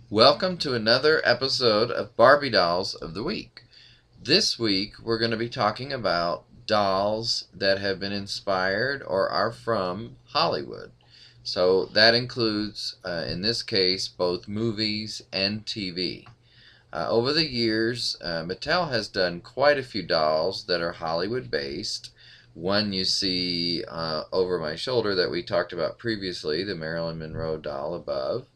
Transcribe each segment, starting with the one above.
Welcome to another episode of Barbie Dolls of the Week. This week we're going to be talking about dolls that have been inspired or are from Hollywood. So that includes, in this case, both movies and TV. Over the years, Mattel has done quite a few dolls that are Hollywood based. One you see over my shoulder that we talked about previously, the Marilyn Monroe doll above.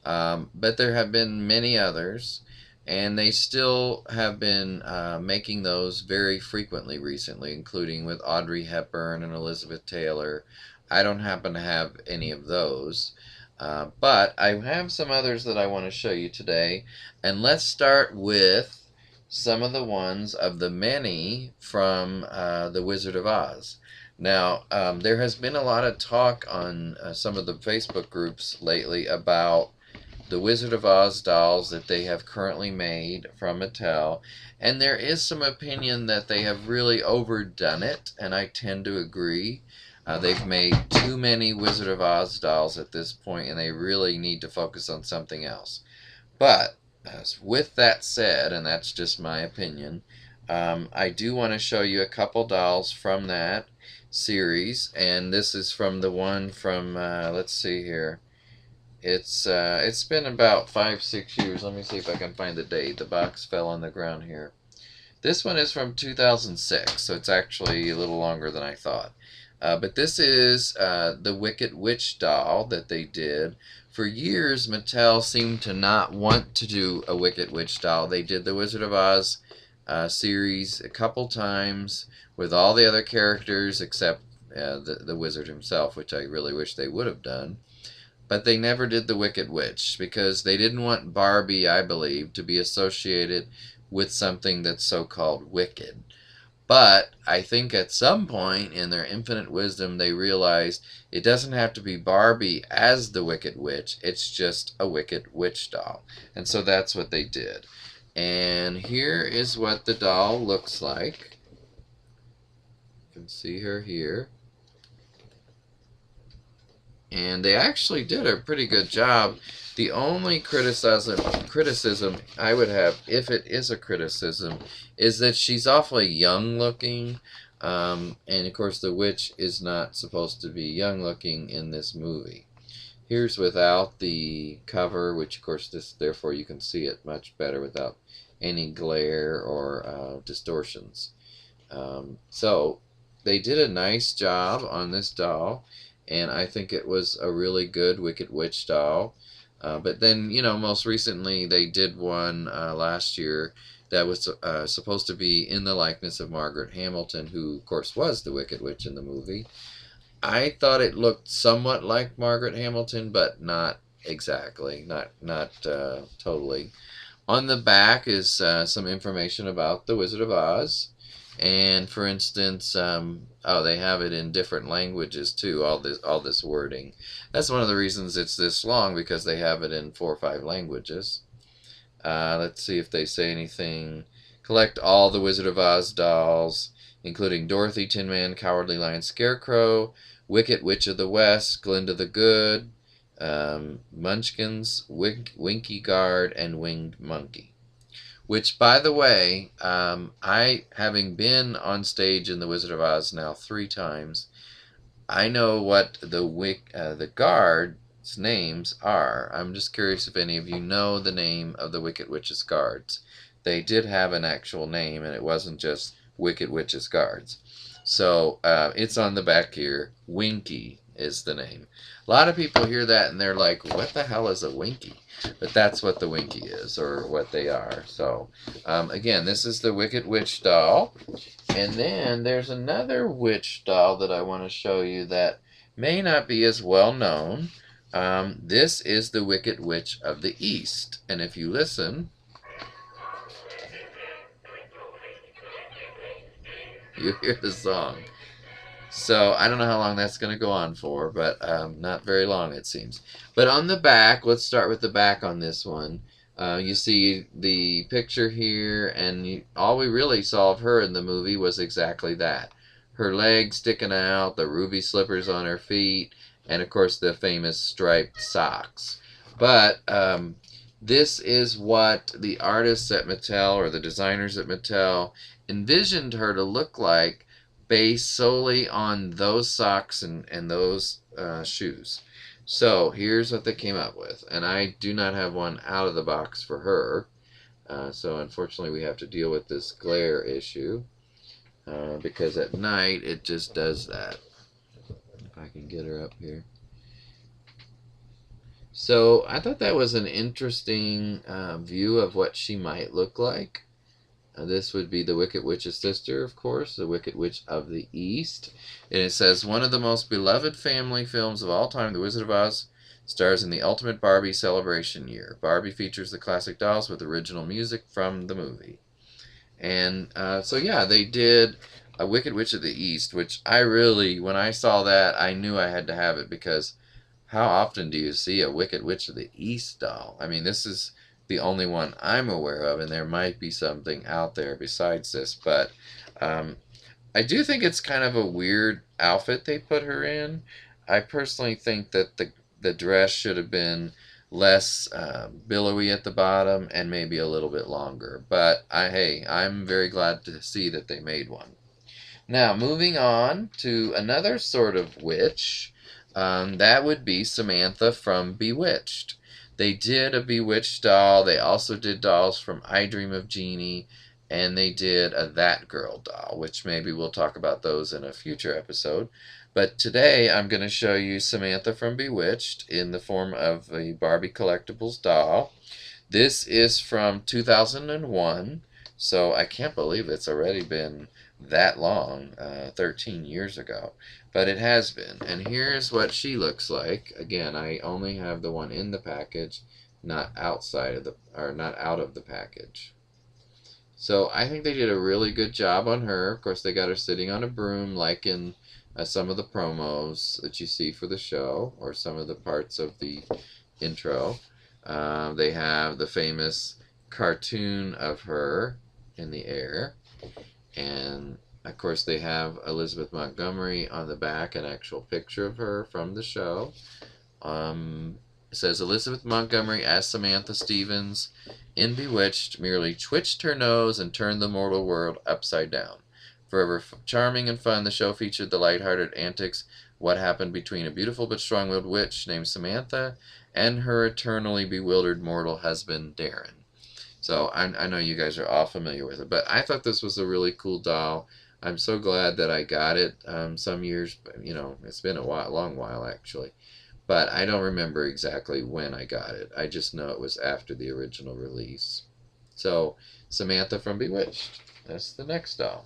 But there have been many others, and they still have been making those very frequently recently, including with Audrey Hepburn and Elizabeth Taylor. I don't happen to have any of those, but I have some others that I want to show you today. And let's start with some of the ones of the many from The Wizard of Oz. Now, there has been a lot of talk on some of the Facebook groups lately about the Wizard of Oz dolls that they have currently made from Mattel, and there is some opinion that they have really overdone it, and I tend to agree. They've made too many Wizard of Oz dolls at this point, and they really need to focus on something else. But with that said, and that's just my opinion, I do want to show you a couple dolls from that series, and this is from the one from, let's see here. It's been about 5-6 years. Let me see if I can find the date. The box fell on the ground here. This one is from 2006, so it's actually a little longer than I thought. But this is the Wicked Witch doll that they did. For years, Mattel seemed to not want to do a Wicked Witch doll. They did the Wizard of Oz series a couple times with all the other characters except the wizard himself, which I really wish they would have done. But they never did the Wicked Witch because they didn't want Barbie, I believe, to be associated with something that's so-called wicked. But I think at some point in their infinite wisdom they realized it doesn't have to be Barbie as the Wicked Witch, it's just a Wicked Witch doll. And so that's what they did. And here is what the doll looks like. You can see her here. And they actually did a pretty good job. The only criticism I would have, if it is a criticism, is that she's awfully young looking. And of course the witch is not supposed to be young looking in this movie. Here's without the cover, which of course therefore you can see it much better without any glare or distortions. So they did a nice job on this doll. And I think it was a really good Wicked Witch doll. But then, most recently they did one last year that was supposed to be in the likeness of Margaret Hamilton, who, of course, was the Wicked Witch in the movie. I thought it looked somewhat like Margaret Hamilton, but not exactly, not totally. On the back is some information about the Wizard of Oz. And for instance, they have it in different languages too. All this wording. That's one of the reasons it's this long, because they have it in 4 or 5 languages. Let's see if they say anything. Collect all the Wizard of Oz dolls, including Dorothy, Tin Man, Cowardly Lion, Scarecrow, Wicked Witch of the West, Glinda the Good, Munchkins, Winky Guard, and Winged Monkey. Which, by the way, I, having been on stage in The Wizard of Oz now 3 times, I know what the guards' names are. I'm just curious if any of you know the name of the Wicked Witch's guards. They did have an actual name, and it wasn't just Wicked Witch's guards. So it's on the back here. Winky is the name. A lot of people hear that and they're like, what the hell is a Winky? But that's what the Winky is, or what they are. So, again, this is the Wicked Witch doll. And then there's another witch doll that I want to show you that may not be as well known. This is the Wicked Witch of the East. And if you listen, you hear the song. So I don't know how long that's going to go on for, but not very long it seems. But on the back, let's start with the back on this one. You see the picture here, and all we really saw of her in the movie was exactly that. Her legs sticking out, the ruby slippers on her feet, and of course the famous striped socks. But This is what the artists at Mattel or the designers at Mattel envisioned her to look like based solely on those socks and those shoes. So here's what they came up with. And I do not have one out of the box for her. So unfortunately we have to deal with this glare issue because at night it just does that. If I can get her up here. So I thought that was an interesting view of what she might look like. This would be the Wicked Witch's sister, of course, the Wicked Witch of the East. And it says, one of the most beloved family films of all time, The Wizard of Oz, stars in the ultimate Barbie celebration year. Barbie features the classic dolls with original music from the movie. And so, yeah, they did a Wicked Witch of the East, which I really, when I saw that, I knew I had to have it because how often do you see a Wicked Witch of the East doll? I mean, this is the only one I'm aware of, and there might be something out there besides this, but I do think it's kind of a weird outfit they put her in. I personally think that the dress should have been less billowy at the bottom and maybe a little bit longer, but hey, I'm very glad to see that they made one. Now, moving on to another sort of witch, that would be Samantha from Bewitched. They did a Bewitched doll. They also did dolls from I Dream of Jeannie, and they did a That Girl doll, which maybe we'll talk about those in a future episode. But today I'm going to show you Samantha from Bewitched in the form of a Barbie Collectibles doll. This is from 2001, so I can't believe it's already been that long, 13 years ago. But it has been. And here's what she looks like. Again, I only have the one in the package, not outside of the, or not out of the package. So I think they did a really good job on her. Of course, they got her sitting on a broom like in some of the promos that you see for the show, or some of the parts of the intro. They have the famous cartoon of her in the air. And of course they have Elizabeth Montgomery on the back, an actual picture of her from the show. It says Elizabeth Montgomery as Samantha Stevens in Bewitched merely twitched her nose and turned the mortal world upside down. Forever charming and fun, the show featured the lighthearted antics what happened between a beautiful but strong-willed witch named Samantha and her eternally bewildered mortal husband Darren. So I know you guys are all familiar with it, but I thought this was a really cool doll. I'm so glad that I got it. Some years, you know, it's been a long while actually, but I don't remember exactly when I got it. I just know it was after the original release. So Samantha from Bewitched. That's the next doll.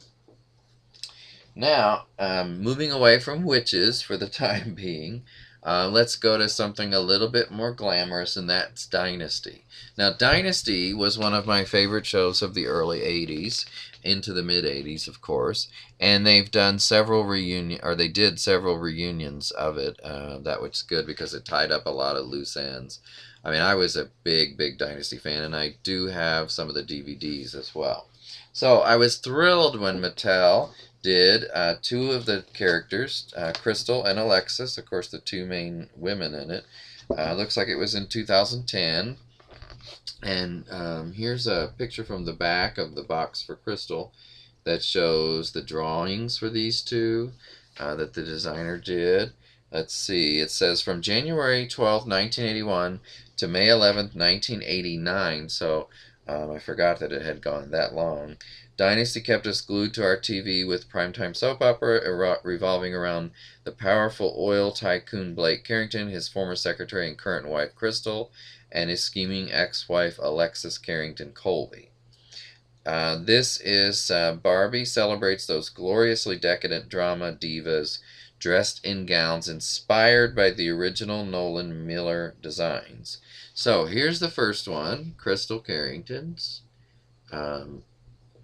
Now, moving away from witches for the time being, let's go to something a little bit more glamorous, and that's Dynasty. Now, Dynasty was one of my favorite shows of the early 80s, into the mid-80s, of course, and they've done several they did several reunions of it. That was good because it tied up a lot of loose ends. I mean, I was a big Dynasty fan, and I do have some of the DVDs as well. So I was thrilled when Mattel did two of the characters, Crystal and Alexis, of course the two main women in it. Looks like it was in 2010. And here's a picture from the back of the box for Crystal that shows the drawings for these two that the designer did. Let's see, it says from January 12, 1981 to May 11th, 1989, so I forgot that it had gone that long. Dynasty kept us glued to our TV with primetime soap opera revolving around the powerful oil tycoon Blake Carrington, his former secretary and current wife Crystal, and his scheming ex-wife Alexis Carrington Colby. This is Barbie celebrates those gloriously decadent drama divas dressed in gowns inspired by the original Nolan Miller designs. So here's the first one, Crystal Carrington's.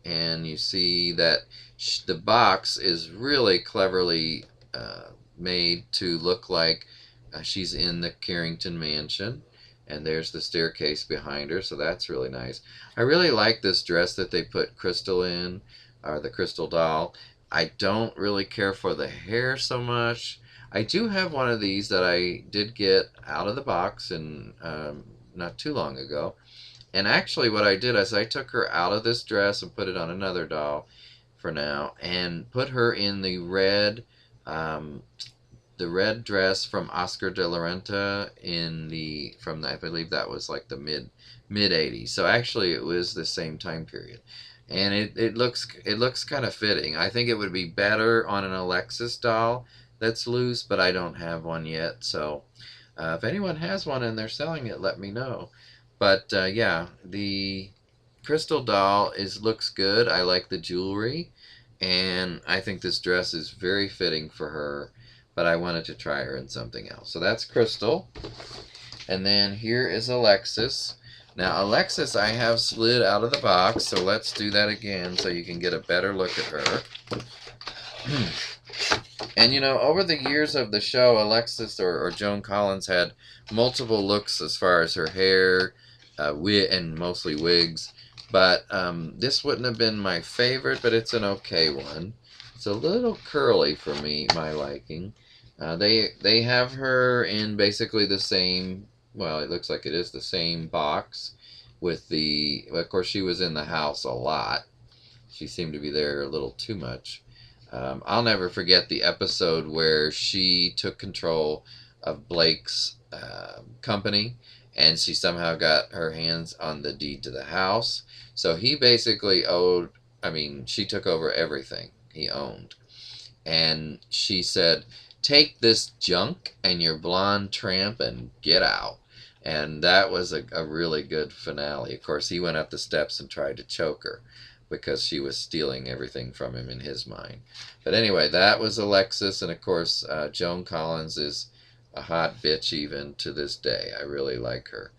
And you see that the box is really cleverly made to look like she's in the Carrington mansion. And there's the staircase behind her, so that's really nice. I really like this dress that they put Crystal in, or the Crystal doll. I don't really care for the hair so much. I do have one of these that I did get out of the box and not too long ago. And actually what I did is I took her out of this dress and put it on another doll for now, and put her in um, the red dress from Oscar de la Renta in the from the, I believe that was like the mid 80s. So actually it was the same time period. And it looks kind of fitting. I think it would be better on an Alexis doll that's loose, but I don't have one yet. So if anyone has one and they're selling it, let me know. But yeah, the crystal doll looks good. I like the jewelry, and I think this dress is very fitting for her. But I wanted to try her in something else. So that's Crystal. And then here is Alexis. Now Alexis I have slid out of the box, so let's do that again so you can get a better look at her. And you know, over the years of the show, Alexis or Joan Collins had multiple looks as far as her hair, and mostly wigs. But this wouldn't have been my favorite, but it's an okay one. It's a little curly for me, my liking. They have her in basically the same, well, it looks like it is the same box with the, of course she was in the house a lot. She seemed to be there a little too much. I'll never forget the episode where she took control of Blake's company, and she somehow got her hands on the deed to the house. So he basically owed, I mean, she took over everything he owned. And she said, "Take this junk and your blonde tramp and get out." And that was a really good finale. Of course, he went up the steps and tried to choke her because she was stealing everything from him in his mind. But anyway, that was Alexis. And of course, Joan Collins is a hot bitch even to this day. I really like her.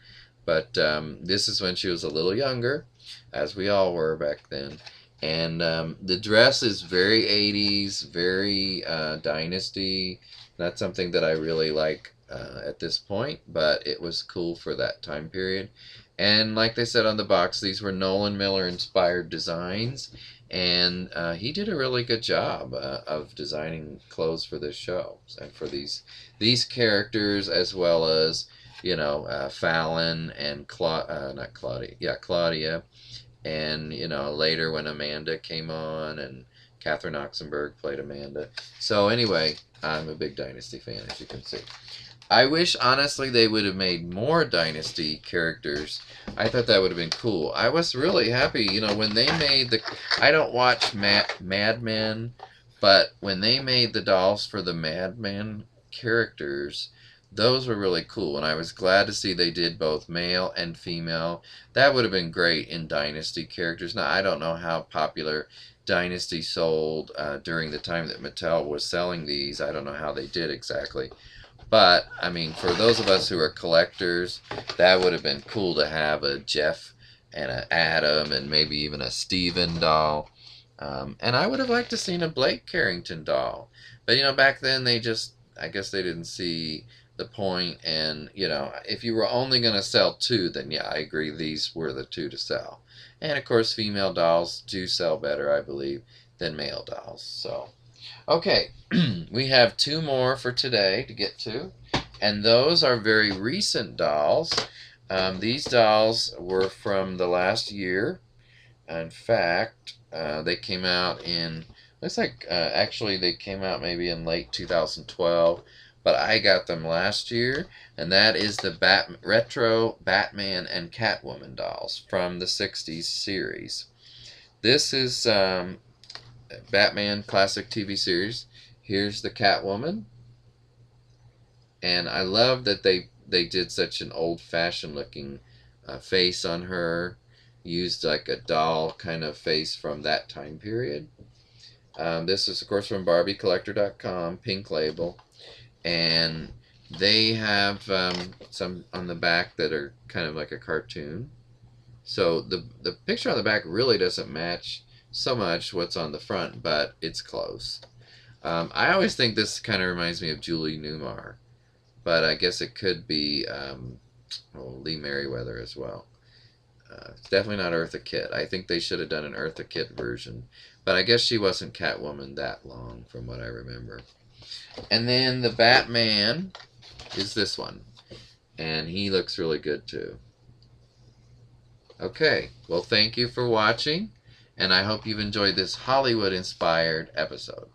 But this is when she was a little younger, as we all were back then. And the dress is very 80s, very Dynasty. That's something that I really like at this point, but it was cool for that time period. And like they said on the box, these were Nolan Miller inspired designs, and he did a really good job of designing clothes for this show and for these characters, as well as, you know, Fallon and not Claudia, yeah, Claudia, and you know, later when Amanda came on, and Catherine Oxenberg played Amanda. So anyway, I'm a big Dynasty fan, as you can see. I wish, honestly, they would have made more Dynasty characters. I thought that would have been cool. I was really happy, you know, when they made the... I don't watch Mad Men, but when they made the dolls for the Mad Men characters, those were really cool. And I was glad to see they did both male and female. That would have been great in Dynasty characters. Now, I don't know how popular Dynasty sold during the time that Mattel was selling these. I don't know how they did exactly. But, I mean, for those of us who are collectors, that would have been cool to have a Jeff and an Adam and maybe even a Steven doll. And I would have liked to seen a Blake Carrington doll. But, you know, back then they just, I guess they didn't see the point. And, you know, if you were only going to sell two, then yeah, I agree, these were the two to sell. And, of course, female dolls do sell better, I believe, than male dolls. So... okay, we have two more for today to get to, and those are very recent dolls. These dolls were from the last year. In fact, they came out in, looks like actually they came out maybe in late 2012, but I got them last year, and that is the retro Batman and Catwoman dolls from the 60s series. This is... Batman classic TV series. Here's the Catwoman, and I love that they did such an old-fashioned looking face on her, used like a doll kind of face from that time period. This is of course from BarbieCollector.com, pink label, and they have some on the back that are kind of like a cartoon. So the picture on the back really doesn't match so much what's on the front, but it's close. I always think this kind of reminds me of Julie Newmar, but I guess it could be Lee Merriweather as well. It's definitely not Eartha Kitt. I think they should have done an Eartha Kitt version, but I guess she wasn't Catwoman that long from what I remember. And then the Batman is this one. And he looks really good too. Okay, well, thank you for watching, and I hope you've enjoyed this Hollywood-inspired episode.